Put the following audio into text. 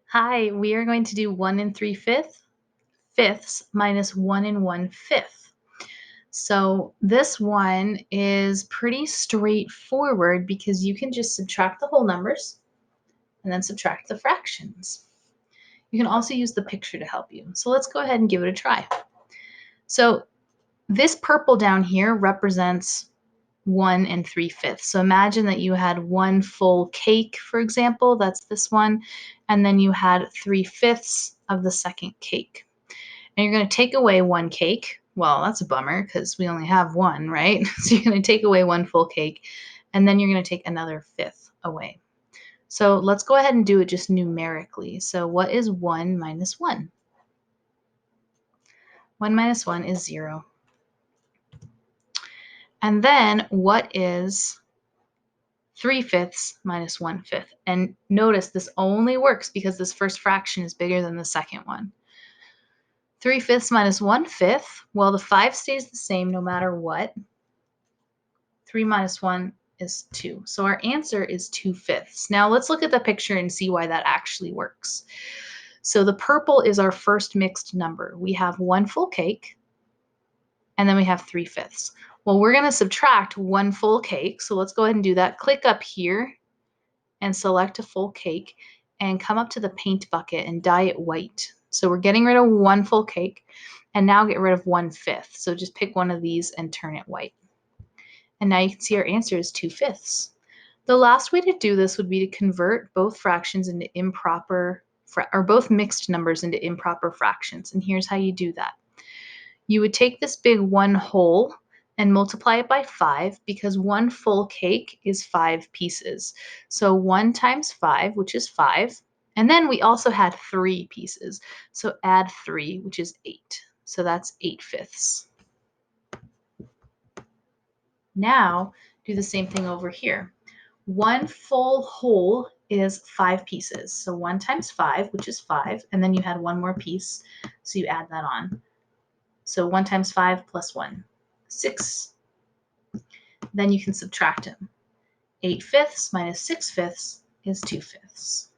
Hi, we are going to do 1 and 3/5 minus 1 and 1/5. So this one is pretty straightforward because you can just subtract the whole numbers and then subtract the fractions. You can also use the picture to help you. So let's go ahead and give it a try. So this purple down here represents 1 and 3/5. So imagine that you had one full cake, for example, that's this one, and then you had 3/5 of the second cake. And you're going to take away one cake. Well, that's a bummer because we only have one, right? So you're going to take away one full cake, and then you're going to take another fifth away. So let's go ahead and do it just numerically. So what is 1 minus 1? 1 minus 1 is 0. And then what is 3/5 minus 1/5? And notice this only works because this first fraction is bigger than the second one. 3/5 minus 1/5, well, the 5 stays the same no matter what. 3 minus 1 is 2. So our answer is 2/5. Now let's look at the picture and see why that actually works. So the purple is our first mixed number. We have one full cake, and then we have 3/5. Well, we're going to subtract one full cake. So let's go ahead and do that. Click up here and select a full cake and come up to the paint bucket and dye it white. So we're getting rid of one full cake and now get rid of 1/5. So just pick one of these and turn it white. And now you can see our answer is 2/5. The last way to do this would be to convert both fractions into or both mixed numbers into improper fractions. And here's how you do that. You would take this big one whole and multiply it by 5 because one full cake is 5 pieces. So 1 times 5, which is 5. And then we also had 3 pieces. So add 3, which is 8. So that's 8/5. Now do the same thing over here. One full whole is 5 pieces. So 1 times 5, which is 5, and then you had one more piece, so you add that on. So 1 times 5 plus 1, 6. Then you can subtract them. 8/5 minus 6/5 is 2/5.